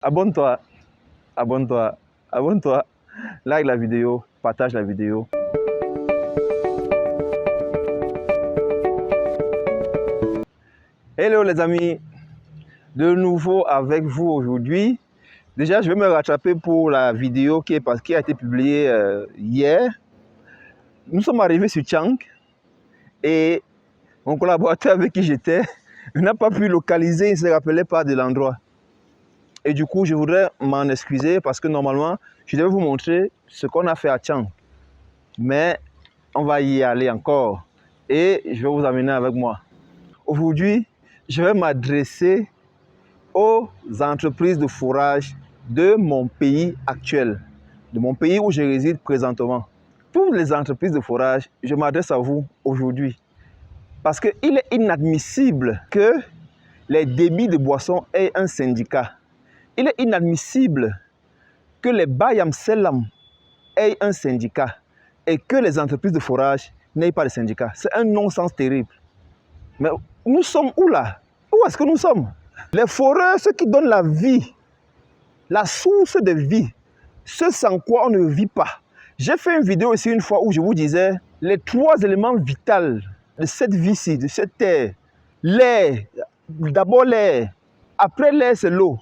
Abonne-toi, abonne-toi, abonne-toi, like la vidéo, partage la vidéo. Hello les amis, de nouveau avec vous aujourd'hui. Déjà, je vais me rattraper pour la vidéo qui a été publiée hier. Nous sommes arrivés sur Tchang et mon collaborateur avec qui j'étais n'a pas pu localiser, il ne se rappelait pas de l'endroit. Et du coup, je voudrais m'en excuser parce que normalement, je devais vous montrer ce qu'on a fait à Tchang. Mais on va y aller encore et je vais vous amener avec moi. Aujourd'hui, je vais m'adresser aux entreprises de fourrage de mon pays actuel, de mon pays où je réside présentement. Pour les entreprises de fourrage, je m'adresse à vous aujourd'hui parce qu'il est inadmissible que les débits de boissons aient un syndicat. Il est inadmissible que les Bayam Selam aient un syndicat et que les entreprises de forage n'aient pas de syndicat. C'est un non-sens terrible. Mais nous sommes où là? Où est-ce que nous sommes? Les foreurs, ceux qui donnent la vie, la source de vie, ce sans quoi on ne vit pas. J'ai fait une vidéo ici une fois où je vous disais les 3 éléments vitaux de cette vie-ci, de cette terre. L'air, d'abord l'air, après l'air c'est l'eau.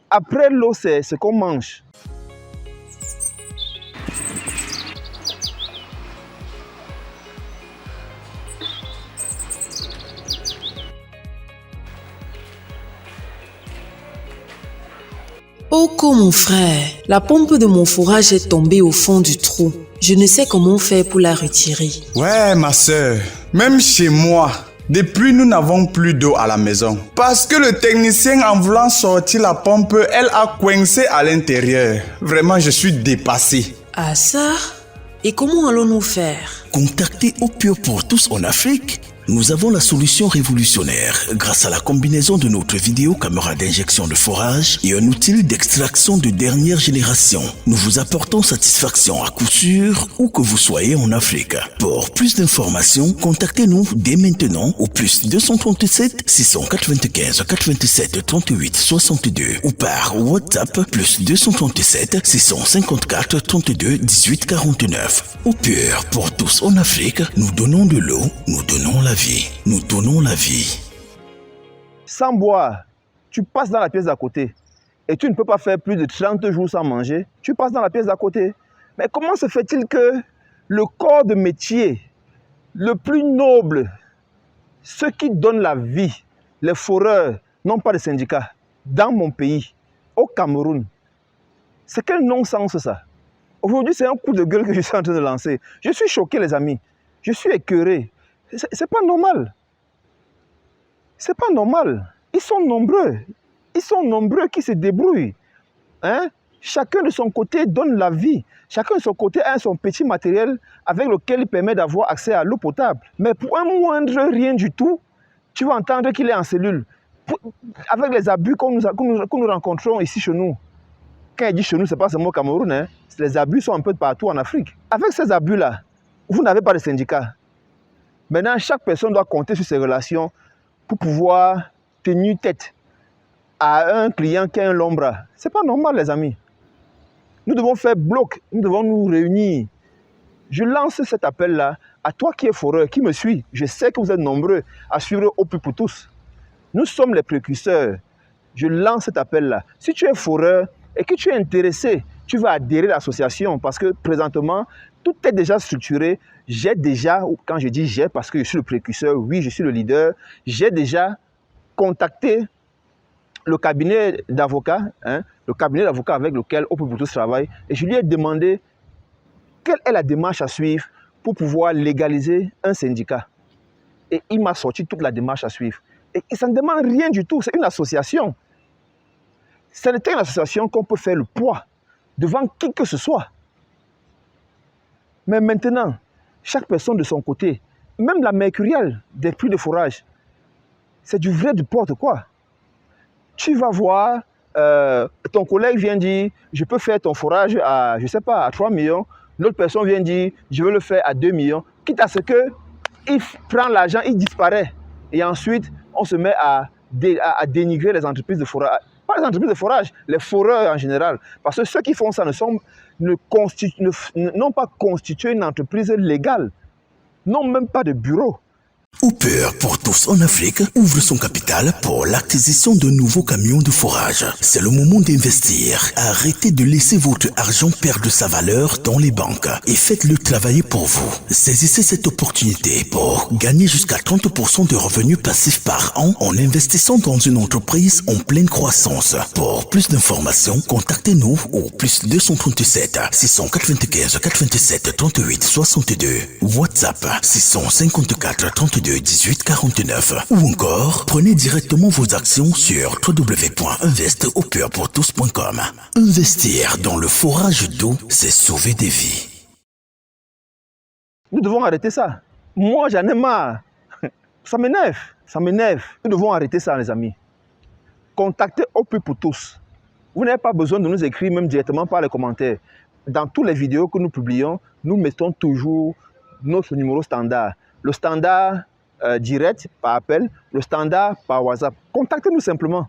Après l'eau, c'est ce qu'on mange. Oh, mon frère, la pompe de mon fourrage est tombée au fond du trou. Je ne sais comment faire pour la retirer. Ouais, ma soeur, même chez moi, depuis nous n'avons plus d'eau à la maison. Parce que le technicien, en voulant sortir la pompe, elle a coincé à l'intérieur. Vraiment, je suis dépassé. Ah ça? Et comment allons-nous faire? Contactez Eau Pure pour tous en Afrique. Nous avons la solution révolutionnaire grâce à la combinaison de notre vidéo-caméra d'injection de forage et un outil d'extraction de dernière génération. Nous vous apportons satisfaction à coup sûr où que vous soyez en Afrique. Pour plus d'informations, contactez-nous dès maintenant au plus 237 695 87 38 62 ou par WhatsApp plus 237 654 32 18 49. Eau Pure pour tous en Afrique, nous donnons de l'eau, nous donnons la vie. Nous donnons la vie. Sans boire, tu passes dans la pièce d'à côté et tu ne peux pas faire plus de 30 jours sans manger. Tu passes dans la pièce d'à côté. Mais comment se fait-il que le corps de métier le plus noble, ceux qui donnent la vie, les foreurs, n'ont pas de syndicat dans mon pays, au Cameroun? C'est quel non-sens ça? Aujourd'hui, c'est un coup de gueule que je suis en train de lancer. Je suis choqué, les amis. Je suis écœuré. C'est pas normal. C'est pas normal. Ils sont nombreux. Ils sont nombreux qui se débrouillent. Hein? Chacun de son côté donne la vie. Chacun de son côté a son petit matériel avec lequel il permet d'avoir accès à l'eau potable. Mais pour un moindre rien du tout, tu vas entendre qu'il est en cellule. Avec les abus que nous rencontrons ici chez nous. Quand il dit chez nous, ce n'est pas seulement au Cameroun. Hein? Les abus sont un peu de partout en Afrique. Avec ces abus-là, vous n'avez pas de syndicat. Maintenant, chaque personne doit compter sur ses relations pour pouvoir tenir tête à un client qui a un long bras. Ce n'est pas normal, les amis. Nous devons faire bloc, nous devons nous réunir. Je lance cet appel-là à toi qui es foreur, qui me suis. Je sais que vous êtes nombreux à suivre Eau Pure pour tous. Nous sommes les précurseurs. Je lance cet appel-là. Si tu es foreur et que tu es intéressé, tu vas adhérer à l'association parce que présentement, tout est déjà structuré. J'ai déjà, quand je dis j'ai, parce que je suis le précurseur, oui, je suis le leader, j'ai déjà contacté le cabinet d'avocats, le cabinet d'avocats avec lequel Eau Pure pour tous travaille, et je lui ai demandé quelle est la démarche à suivre pour pouvoir légaliser un syndicat. Et il m'a sorti toute la démarche à suivre. Et ça ne demande rien du tout, c'est une association. Ce n'est une association qu'on peut faire le poids devant qui que ce soit. Mais maintenant, chaque personne de son côté, même la mercuriale des puits de forage, c'est du vrai n'importe quoi. Tu vas voir, ton collègue vient dire, je peux faire ton forage à, je ne sais pas, à 3 millions. L'autre personne vient dire, je veux le faire à 2 millions. Quitte à ce qu'il prend l'argent, il disparaît. Et ensuite, on se met à dénigrer les entreprises de forage. Pas les entreprises de forage, les foreurs en général. Parce que ceux qui font ça n'ont pas constitué une entreprise légale, n'ont même pas de bureau. Hooper pour tous en Afrique ouvre son capital pour l'acquisition de nouveaux camions de forage. C'est le moment d'investir. Arrêtez de laisser votre argent perdre sa valeur dans les banques et faites-le travailler pour vous. Saisissez cette opportunité pour gagner jusqu'à 30% de revenus passifs par an en investissant dans une entreprise en pleine croissance. Pour plus d'informations, contactez-nous au plus 237 695 97 38 62, WhatsApp 654 32 18 49 ou encore prenez directement vos actions sur www.investhooperpourtous.com. Investir dans le forage d'eau, c'est sauver des vies. Nous devons arrêter ça. Moi, j'en ai marre. Ça m'énerve. Nous devons arrêter ça, les amis. Contactez Hooper pour tous. Vous n'avez pas besoin de nous écrire même directement par les commentaires. Dans toutes les vidéos que nous publions, nous mettons toujours notre numéro standard. Le standard direct par appel, le standard par WhatsApp. Contactez-nous simplement.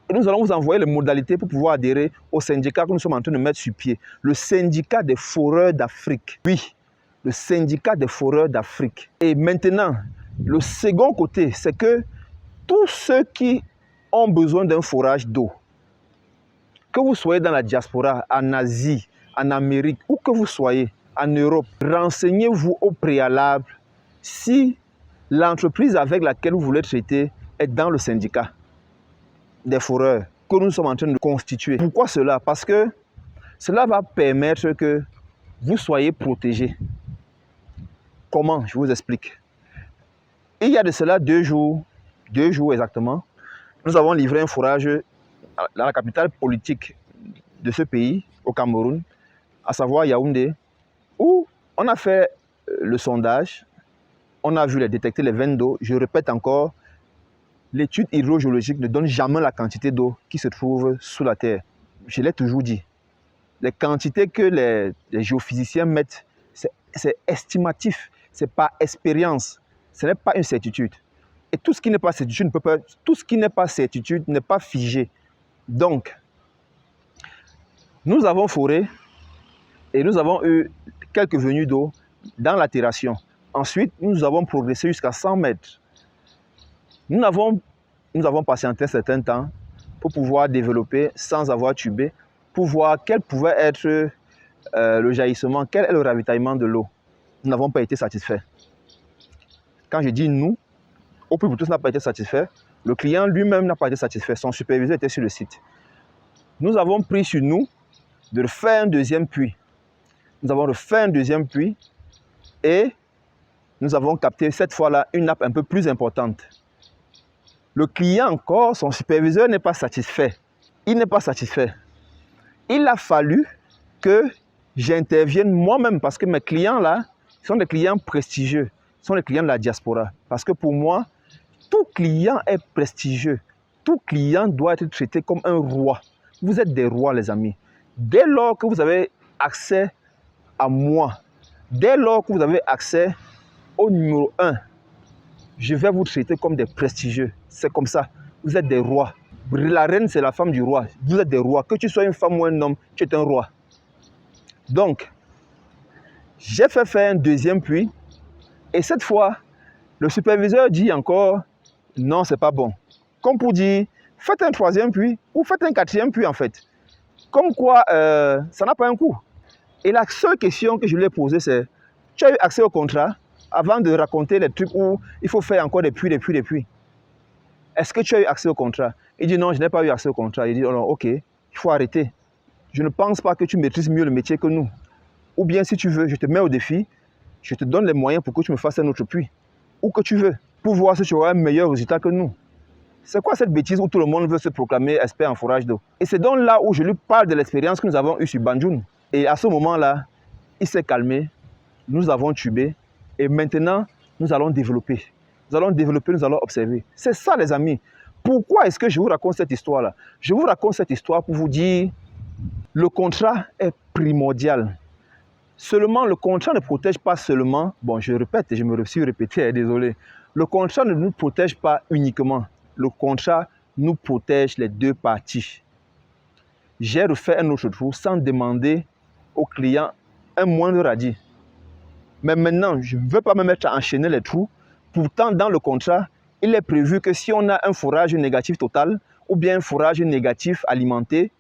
Et nous allons vous envoyer les modalités pour pouvoir adhérer au syndicat que nous sommes en train de mettre sur pied. Le syndicat des foreurs d'Afrique. Oui, le syndicat des foreurs d'Afrique. Et maintenant, le second côté, c'est que tous ceux qui ont besoin d'un forage d'eau, que vous soyez dans la diaspora, en Asie, en Amérique, où que vous soyez, en Europe, renseignez-vous au préalable si l'entreprise avec laquelle vous voulez traiter est dans le syndicat des foreurs que nous sommes en train de constituer. Pourquoi cela? Parce que cela va permettre que vous soyez protégés. Comment? Je vous explique. Il y a de cela 2 jours exactement, nous avons livré un forage dans la capitale politique de ce pays, au Cameroun, à savoir Yaoundé, où on a fait le sondage. On a vu détecter les veines d'eau. Je répète encore, l'étude hydrogéologique ne donne jamais la quantité d'eau qui se trouve sous la terre. Je l'ai toujours dit. Les quantités que les géophysiciens mettent, c'est estimatif, c'est par expérience. Ce n'est pas une certitude. Et tout ce qui n'est pas certitude n'est pas figé. Donc, nous avons foré et nous avons eu quelques venues d'eau dans l'atterration. Ensuite, nous avons progressé jusqu'à 100 mètres. Nous avons patienté un certain temps pour pouvoir développer sans avoir tubé, pour voir quel pouvait être le jaillissement, quel est le ravitaillement de l'eau. Nous n'avons pas été satisfaits. Quand je dis nous, Hooper pour tous n'a pas été satisfait, le client lui-même n'a pas été satisfait, son superviseur était sur le site. Nous avons pris sur nous de faire un deuxième puits. Nous avons refait un deuxième puits et nous avons capté cette fois-là une nappe un peu plus importante. Le client encore, son superviseur n'est pas satisfait. Il n'est pas satisfait. Il a fallu que j'intervienne moi-même parce que mes clients là sont des clients prestigieux, sont des clients de la diaspora. Parce que pour moi, tout client est prestigieux. Tout client doit être traité comme un roi. Vous êtes des rois, les amis. Dès lors que vous avez accès à moi, dès lors que vous avez accès au numéro 1, je vais vous traiter comme des prestigieux. C'est comme ça. Vous êtes des rois. La reine, c'est la femme du roi. Vous êtes des rois. Que tu sois une femme ou un homme, tu es un roi. Donc, j'ai fait faire un deuxième puits. Et cette fois, le superviseur dit encore, non, c'est pas bon. Comme pour dire, faites un troisième puits ou faites un quatrième puits en fait. Comme quoi, ça n'a pas un coût. Et la seule question que je lui ai posée, c'est, tu as eu accès au contrat avant de raconter les trucs où il faut faire encore des puits. Est-ce que tu as eu accès au contrat? Il dit non, je n'ai pas eu accès au contrat. Il dit, alors, ok, il faut arrêter. Je ne pense pas que tu maîtrises mieux le métier que nous. Ou bien si tu veux, je te mets au défi, je te donne les moyens pour que tu me fasses un autre puits. Ou que tu veux, pour voir si tu auras un meilleur résultat que nous. C'est quoi cette bêtise où tout le monde veut se proclamer expert en forage d'eau? Et c'est donc là où je lui parle de l'expérience que nous avons eue sur Banjoun. Et à ce moment-là, il s'est calmé, nous avons tubé, et maintenant, nous allons développer. Nous allons observer. C'est ça, les amis. Pourquoi est-ce que je vous raconte cette histoire-là? Je vous raconte cette histoire pour vous dire, le contrat est primordial. Seulement, le contrat ne protège pas seulement, bon, je répète, je me suis répété, désolé. Le contrat ne nous protège pas uniquement. Le contrat nous protège les deux parties. J'ai refait un autre trou sans demander au client un moindre radis. Mais maintenant, je ne veux pas me mettre à enchaîner les trous. Pourtant, dans le contrat, il est prévu que si on a un fourrage négatif total ou bien un fourrage négatif alimenté,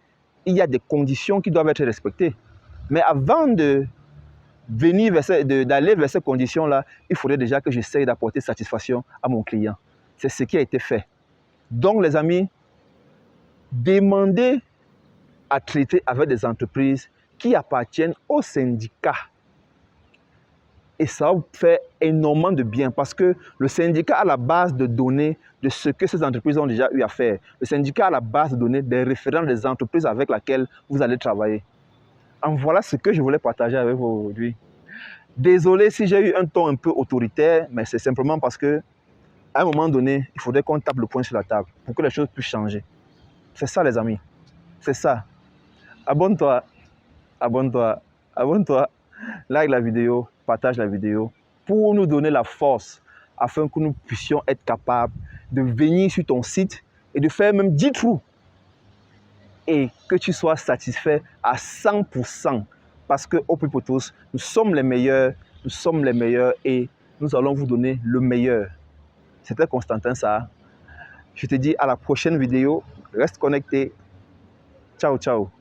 il y a des conditions qui doivent être respectées. Mais avant d'aller vers ces conditions-là, il faudrait déjà que j'essaye d'apporter satisfaction à mon client. C'est ce qui a été fait. Donc, les amis, demandez à traiter avec des entreprises qui appartiennent au syndicat. Et ça vous fait énormément de bien parce que le syndicat a la base de données de ce que ces entreprises ont déjà eu à faire. Le syndicat a la base de données des référents des entreprises avec lesquelles vous allez travailler. En voilà ce que je voulais partager avec vous aujourd'hui. Désolé si j'ai eu un ton un peu autoritaire, mais c'est simplement parce que à un moment donné, il faudrait qu'on tape le poing sur la table pour que les choses puissent changer. C'est ça, les amis. C'est ça. Abonne-toi, abonne-toi, abonne-toi. Like la vidéo, partage la vidéo pour nous donner la force afin que nous puissions être capables de venir sur ton site et de faire même 10 trous et que tu sois satisfait à 100% parce qu'au plus pour tous, nous sommes les meilleurs et nous allons vous donner le meilleur. C'était Constantin Sarr. Je te dis à la prochaine vidéo. Reste connecté. Ciao, ciao.